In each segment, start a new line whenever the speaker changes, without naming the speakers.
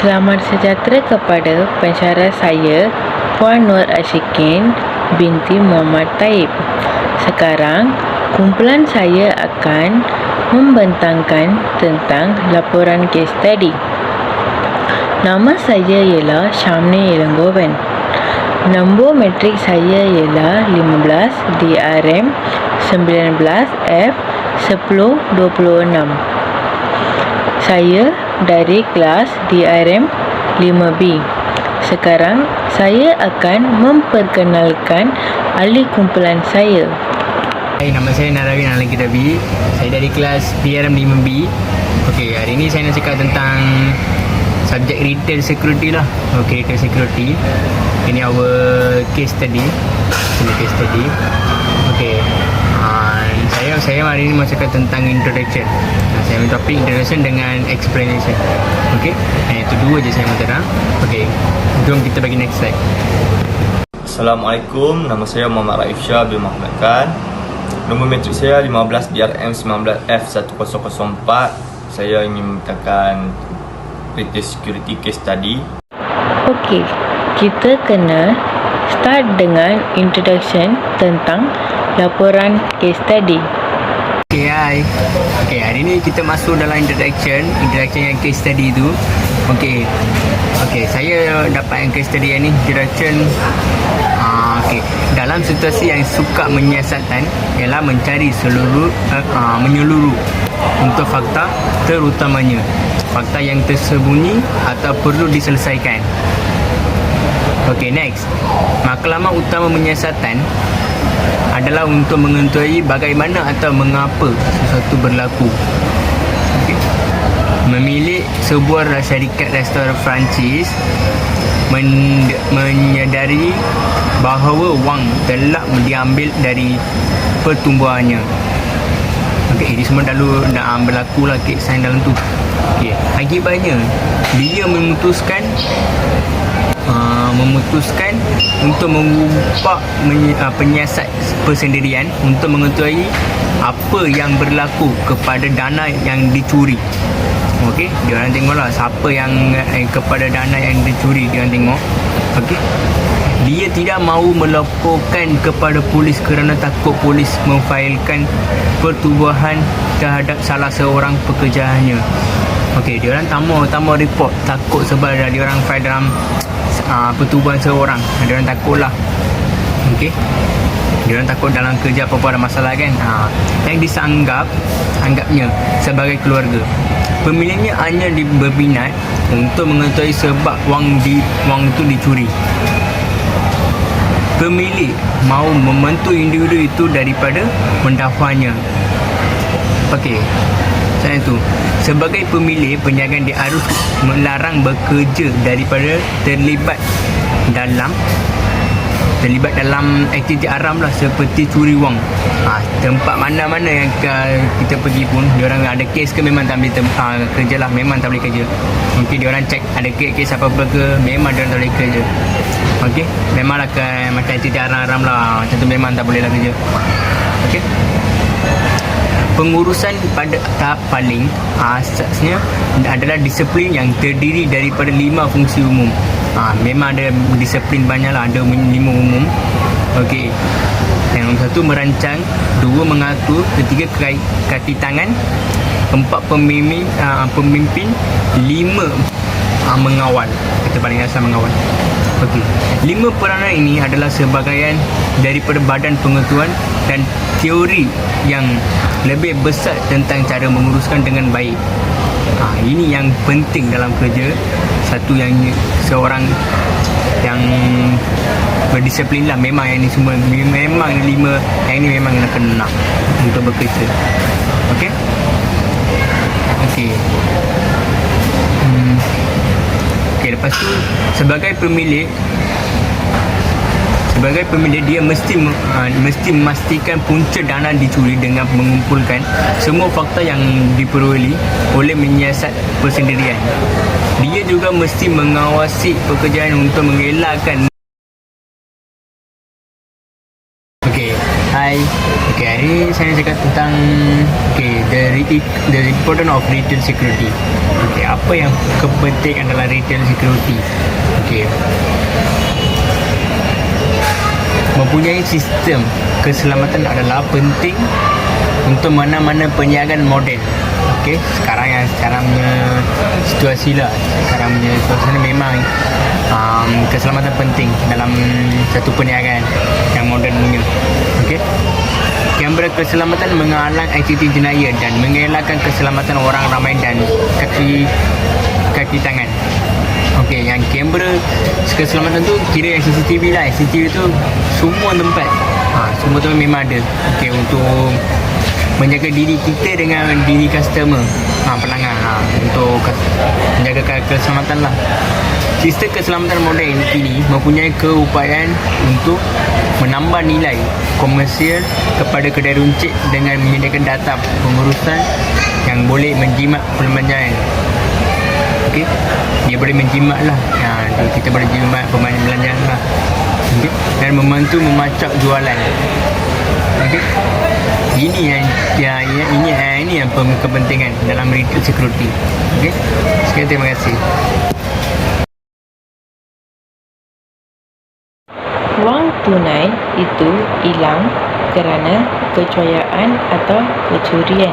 Selamat sejahtera kepada pensyarah saya, Puan Nur Ashikin binti Muhammad Taib. Sekarang, kumpulan saya akan membentangkan tentang laporan kes tadi. Nama saya ialah Syamni Ilenggovan. Nombor matrik saya ialah 15 DRM 19F 1026. Saya dari kelas DRM 5B. Sekarang saya akan memperkenalkan ahli kumpulan saya.
Hai, nama saya Narawin Alan Kitabi. Saya dari kelas DRM 5B. Okey, hari ini saya nak cakap tentang subjek retail security lah. Okey, retail security. Ini our case study. Case study. Okey. Saya hari ini mau cakap tentang introduction. Saya ambil topik introduction dengan explanation. Okey. Itu dua je saya mau terang. Okey. Jom kita bagi next slide.
Assalamualaikum, nama saya Muhammad Raif Shah bin Muhammad Khan. Nombor matrik saya 15 DRM 19F 1004. Saya ingin membentangkan retail security case study.
Okey, kita kena start dengan introduction tentang laporan case study.
Okay, hai. Okay, hari ni kita masuk dalam introduction yang case study tu. Okay, saya dapat yang case study yang ni, introduction. Okay, dalam situasi yang suka menyiasatkan ialah mencari menyeluruh untuk fakta, terutamanya fakta yang tersembunyi atau perlu diselesaikan. Okay, next. Matlamat utama menyiasatan adalah untuk mengetahui bagaimana atau mengapa sesuatu berlaku. Okay. Memilih sebuah syarikat restoran Perancis menyadari bahawa wang telah diambil dari pertumbuhannya. Okay, ini semua dah berlaku lah kisah dalam tu. Okay. Akibatnya dia memutuskan untuk mengubah penyiasat persendirian untuk mengetahui apa yang berlaku kepada dana yang dicuri. Okey, diorang tengoklah siapa yang kepada dana yang dicuri, diorang tengok. Okey. Dia tidak mahu melaporkan kepada polis kerana takut polis memfailkan pertubuhan terhadap salah seorang pekerjaannya. Okey, diorang tamu report takut sebab diorang file dalam pertubuhan seorang. Diorang takutlah. Okey. Diorang takut dalam kerja apa-apa ada masalah kan. Yang anggapnya sebagai keluarga. Pemiliknya hanya berminat untuk mengetahui sebab wang itu dicuri. Pemilik mahu membantu individu itu daripada mendakwakannya. Okey. Saya tu, sebagai pemilik, penjagaan dia harus melarang bekerja daripada terlibat dalam aktiviti haram lah, seperti curi wang. Tempat mana-mana yang kita pergi pun, diorang ada kes ke memang tak boleh kerja lah, memang tak boleh kerja. Mungkin diorang cek ada kes apa-apa ke, memang diorang tak boleh kerja. Okey, memanglah macam aktiviti haram lah, macam tu memang tak boleh lah kerja. Okey. Pengurusan pada tahap paling asasnya adalah disiplin yang terdiri daripada 5 fungsi umum. Memang ada disiplin banyak lah, ada 5 umum. Okey. Yang nombor 1 merancang, 2 mengatur, 3 kaki tangan, 4 pemimpin, 5 mengawal. Kita paling asal mengawal. Okey. 5 peranan ini adalah sebahagian daripada badan pengetahuan dan teori yang lebih besar tentang cara menguruskan dengan baik. Ini yang penting dalam kerja. Satu yang seorang yang berdisiplin lah. Memang yang ni semua, memang 5 yang ni memang kena untuk bekerja. Okey. Okey. Okey, lepas tu sebagai pemilik dia mesti memastikan punca dana dicuri dengan mengumpulkan semua fakta yang diperoleh oleh menyiasat persendirian. Dia juga mesti mengawasi pekerjaan untuk mengelakkan. Okey, hai. Okey, hari ni saya cakap tentang the importance of retail security. Apa yang kepentingan dalam retail security? Mempunyai sistem keselamatan adalah penting untuk mana-mana perniagaan moden. Sekarang punya situasi lah. Sekarang punya situasi memang keselamatan penting dalam satu perniagaan yang moden punya. Yang berkeselamatan menghalang aktiviti jenayah dan mengelakkan keselamatan orang ramai dan kaki tangan. Yang kamera keselamatan tu kira yang CCTV lah. CCTV tu semua tempat, semua tempat memang ada. Untuk menjaga diri kita dengan diri customer, pelanggan, untuk menjaga keselamatan lah. Sistem keselamatan moden ini mempunyai keupayaan untuk menambah nilai komersial kepada kedai runcit dengan menyediakan data pengurusan yang boleh menjimat perbelanjaan. Dia boleh menjimat lah, kita boleh jimat perbelanjaan lah, dan membantu memacak jualan. Ini yang kepentingan dalam retail security. Sekian, terima kasih.
Wang tunai itu hilang kerana kecoyaan atau kecurian.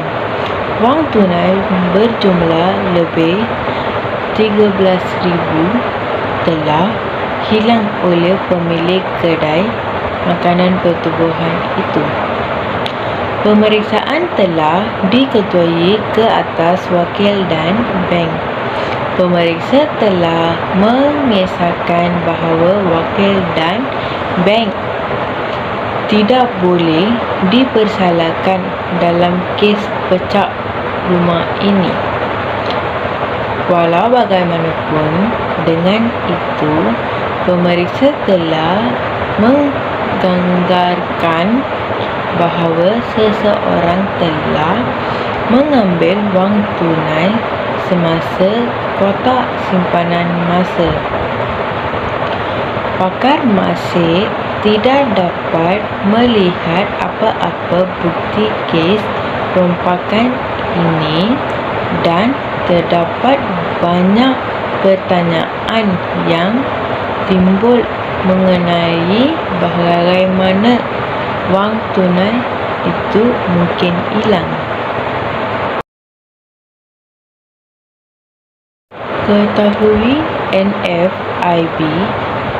Wang tunai berjumlah lebih 13,000 telah hilang oleh pemilik kedai makanan pertubuhan itu. Pemeriksaan telah diketuai ke atas wakil dan bank. Pemeriksa telah mengesahkan bahawa wakil dan bank tidak boleh dipersalahkan dalam kes pecah rumah ini. Walau bagaimanapun, dengan itu, pemeriksa telah mengganggarkan bahawa seseorang telah mengambil wang tunai semasa kotak simpanan masa. Pakar masih tidak dapat melihat apa-apa bukti kes rompakan ini dan terdapat banyak pertanyaan yang timbul mengenai bagaimana wang tunai itu mungkin hilang. Ketahui NFIB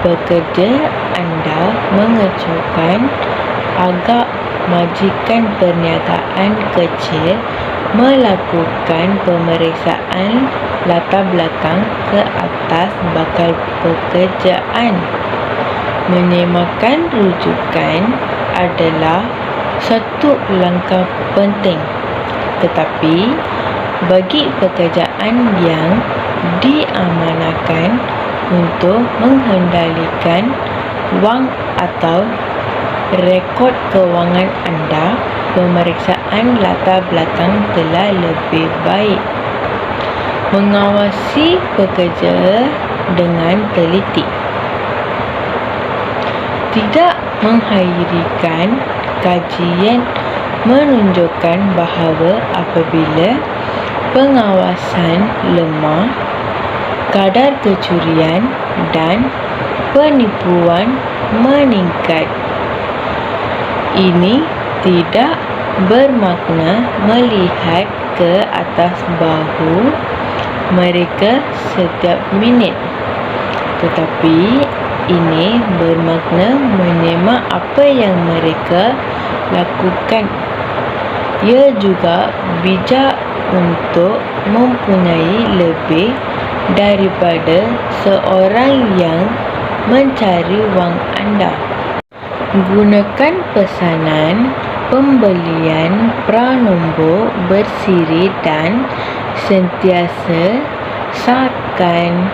pekerja anda mengecualikan agak majikan perniagaan kecil melakukan pemeriksaan latar belakang ke atas bakal pekerjaan. Menyematkan rujukan adalah satu langkah penting, tetapi bagi pekerjaan yang diamanahkan untuk mengendalikan wang atau rekod kewangan anda, pemeriksaan latar belakang telah lebih baik. Mengawasi pekerja dengan teliti. Tidak mengakhirikan kajian menunjukkan bahawa apabila pengawasan lemah, kadar kecurian dan penipuan meningkat. Ini tidak bermakna melihat ke atas bahu mereka setiap minit, tetapi ini bermakna menyemak apa yang mereka lakukan. Ia juga bijak untuk mempunyai lebih daripada seorang yang mencari wang anda. Gunakan pesanan pembelian pranombor bersiri dan sentiasa sahkan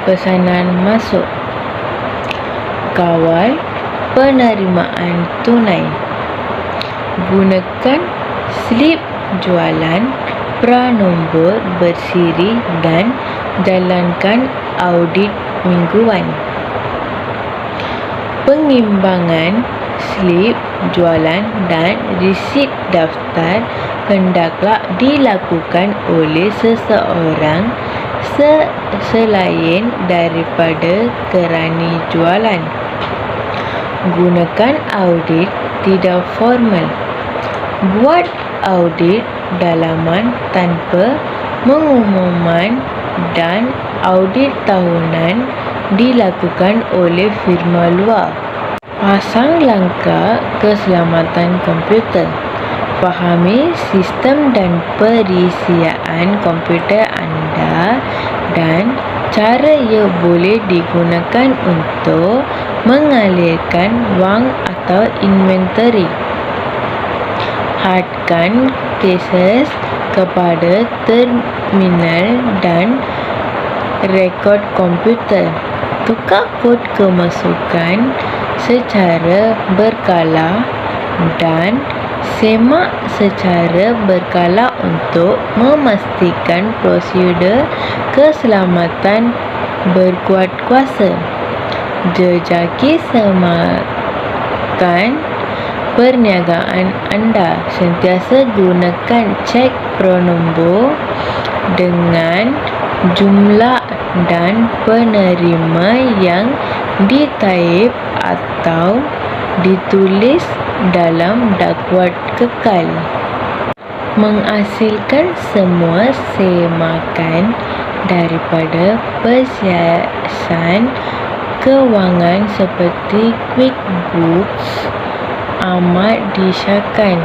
pesanan masuk. Kawal penerimaan tunai. Gunakan slip jualan pranombor bersiri dan jalankan audit mingguan. Pengimbangan slip jualan dan resit daftar hendaklah dilakukan oleh seseorang selain daripada kerani jualan. Gunakan audit tidak formal. Buat audit dalaman tanpa pengumuman dan audit tahunan dilakukan oleh firma luar. Pasang langkah keselamatan komputer. Fahami sistem dan perisian komputer anda dan cara ia boleh digunakan untuk mengalirkan wang atau inventory. Hadkan akses kepada terminal dan rekod komputer. Tukar kod kemasukan secara berkala dan semak secara berkala untuk memastikan prosedur keselamatan berkuat kuasa. Jejaki semakan perniagaan anda. Sentiasa gunakan cek pronombor dengan jumlah dan penerima yang ditaip atau ditulis dalam dakwat kekal. Menghasilkan semua semakan daripada persiapan kewangan seperti QuickBooks amat disyaratkan.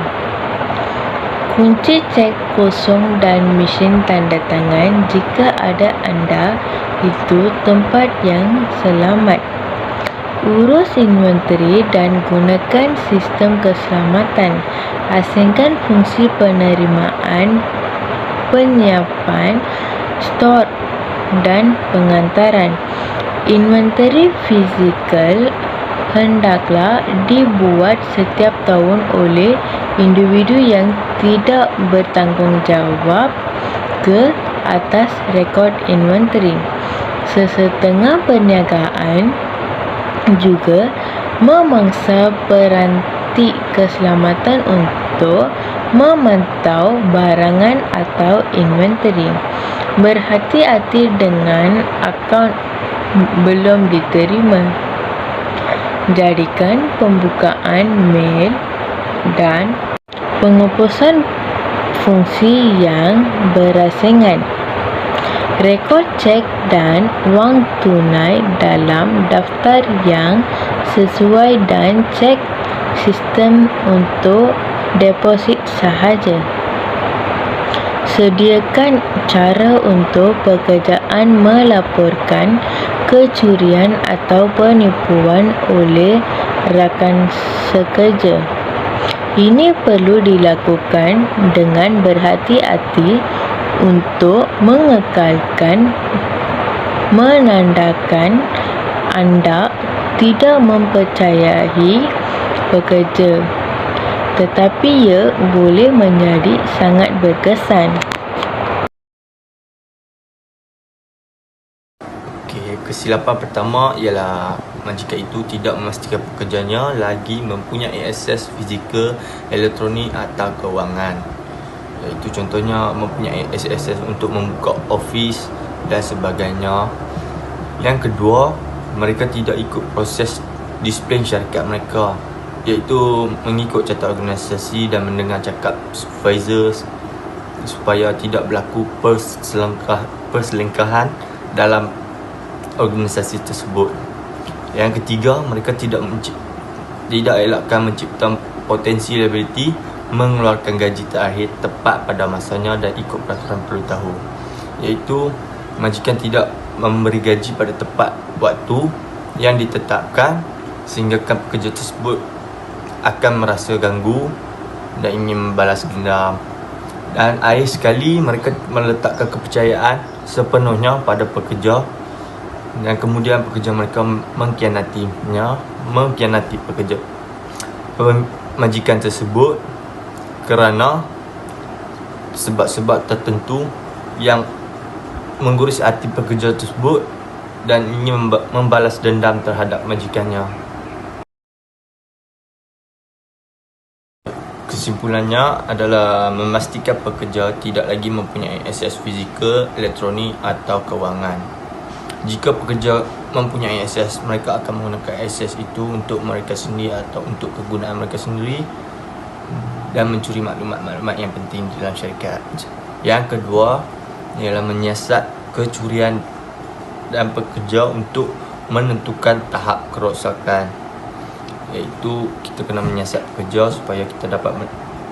Kunci cek kosong dan mesin tanda tangan jika ada anda itu tempat yang selamat. Urus inventory dan gunakan sistem keselamatan. Asingkan fungsi penerimaan, penyiapan, stor dan pengantaran. Inventory fizikal hendaklah dibuat setiap tahun oleh individu yang tidak bertanggungjawab ke atas rekod inventory. Sesetengah perniagaan juga memangsa peranti keselamatan untuk memantau barangan atau inventory. Berhati-hati dengan akaun belum diterima. Jadikan pembukaan mail dan penghapusan fungsi yang berasingan. Rekod cek dan wang tunai dalam daftar yang sesuai dan cek sistem untuk deposit sahaja. Sediakan cara untuk pekerjaan melaporkan kecurian atau penipuan oleh rakan sekerja. Ini perlu dilakukan dengan berhati-hati untuk menandakan anda tidak mempercayai pekerja, tetapi ia boleh menjadi sangat berkesan.
Kesilapan pertama ialah majikan itu tidak memastikan pekerjanya lagi mempunyai akses fizikal, elektronik atau kewangan. Iaitu contohnya mempunyai akses untuk membuka office dan sebagainya. Yang kedua, mereka tidak ikut proses disiplin syarikat mereka, iaitu mengikut catat organisasi dan mendengar cakap supervisor supaya tidak berlaku perselengkahan dalam organisasi tersebut. Yang ketiga, mereka tidak elakkan mencipta potensi liability, mengeluarkan gaji terakhir tepat pada masanya dan ikut peraturan perlu tahu, iaitu majikan tidak memberi gaji pada tepat waktu yang ditetapkan sehingga pekerja tersebut akan merasa ganggu dan ingin membalas dendam. Dan akhir sekali, mereka meletakkan kepercayaan sepenuhnya pada pekerja dan kemudian pekerja mereka mengkhianati pekerja majikan tersebut kerana sebab-sebab tertentu yang menggurus hati pekerja tersebut dan ingin membalas dendam terhadap majikannya. kesimpulannya adalah memastikan pekerja tidak lagi mempunyai akses fizikal, elektronik atau kewangan. Jika pekerja mempunyai akses, mereka akan menggunakan akses itu untuk mereka sendiri atau untuk kegunaan mereka sendiri dan mencuri maklumat-maklumat yang penting di dalam syarikat. Yang kedua ialah menyiasat kecurian dan pekerja untuk menentukan tahap kerosakan, iaitu kita kena menyiasat pekerja supaya kita dapat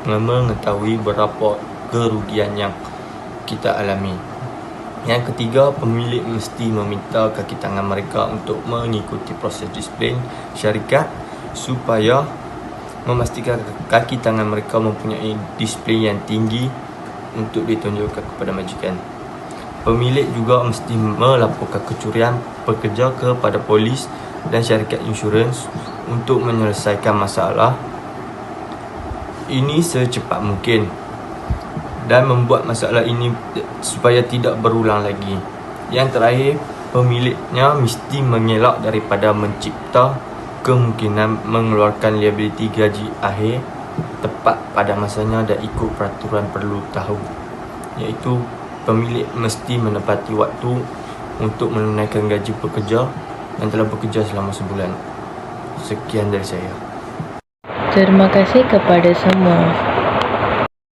mengetahui berapa kerugian yang kita alami. Yang ketiga, pemilik mesti meminta kaki tangan mereka untuk mengikuti proses disiplin syarikat supaya memastikan kaki tangan mereka mempunyai disiplin yang tinggi untuk ditunjukkan kepada majikan. Pemilik juga mesti melaporkan kecurian pekerja kepada polis dan syarikat insurans untuk menyelesaikan masalah ini secepat mungkin dan membuat masalah ini supaya tidak berulang lagi. Yang terakhir, pemiliknya mesti mengelak daripada mencipta kemungkinan mengeluarkan liability gaji akhir tepat pada masanya dan ikut peraturan perlu tahu, iaitu pemilik mesti menepati waktu untuk menunaikan gaji pekerja yang telah bekerja selama sebulan. Sekian dari saya.
Terima kasih kepada semua.